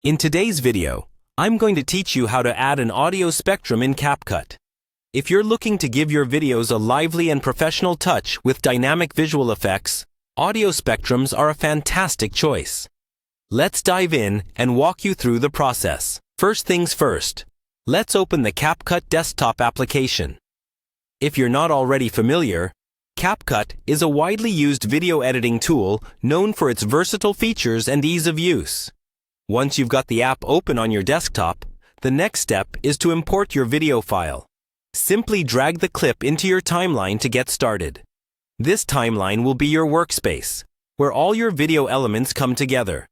In today's video, I'm going to teach you how to add an audio spectrum in CapCut. If you're looking to give your videos a lively and professional touch with dynamic visual effects, audio spectrums are a fantastic choice. Let's dive in and walk you through the process. First things first, let's open the CapCut desktop application. If you're not already familiar, CapCut is a widely used video editing tool known for its versatile features and ease of use. Once you've got the app open on your desktop, the next step is to import your video file. Simply drag the clip into your timeline to get started. This timeline will be your workspace, where all your video elements come together.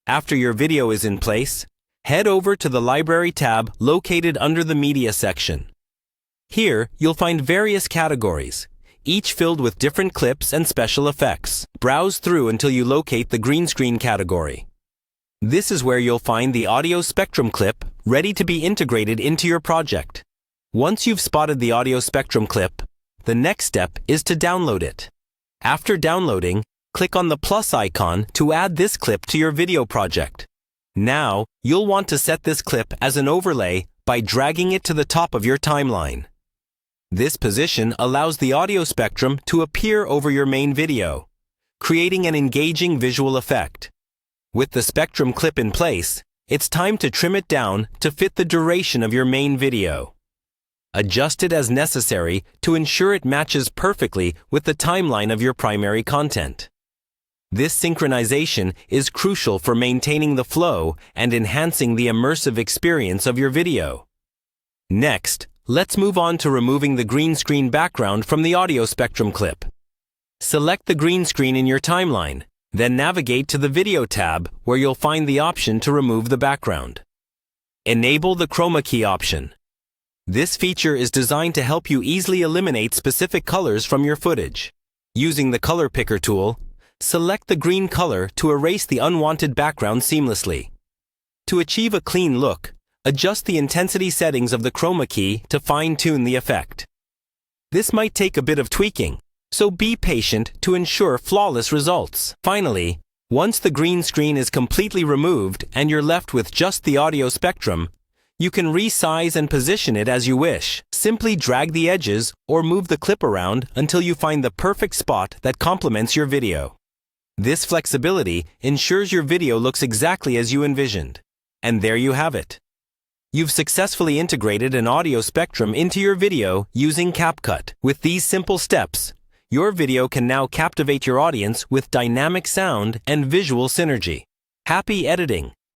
After your video is in place, head over to the Library tab located under the Media section. Here, you'll find various categories, each filled with different clips and special effects. Browse through until you locate the green screen category. This is where you'll find the audio spectrum clip ready to be integrated into your project. Once you've spotted the audio spectrum clip, the next step is to download it. After downloading, click on the plus icon to add this clip to your video project. Now, you'll want to set this clip as an overlay by dragging it to the top of your timeline. This position allows the audio spectrum to appear over your main video, creating an engaging visual effect. With the spectrum clip in place, it's time to trim it down to fit the duration of your main video. Adjust it as necessary to ensure it matches perfectly with the timeline of your primary content. This synchronization is crucial for maintaining the flow and enhancing the immersive experience of your video. Next, let's move on to removing the green screen background from the audio spectrum clip. Select the green screen in your timeline. Then navigate to the Video tab where you'll find the option to remove the background. Enable the Chroma Key option. This feature is designed to help you easily eliminate specific colors from your footage. Using the Color Picker tool, select the green color to erase the unwanted background seamlessly. To achieve a clean look, adjust the intensity settings of the Chroma Key to fine-tune the effect. This might take a bit of tweaking, so be patient to ensure flawless results. Finally, once the green screen is completely removed and you're left with just the audio spectrum, you can resize and position it as you wish. Simply drag the edges or move the clip around until you find the perfect spot that complements your video. This flexibility ensures your video looks exactly as you envisioned. And there you have it. You've successfully integrated an audio spectrum into your video using CapCut. With these simple steps, your video can now captivate your audience with dynamic sound and visual synergy. Happy editing!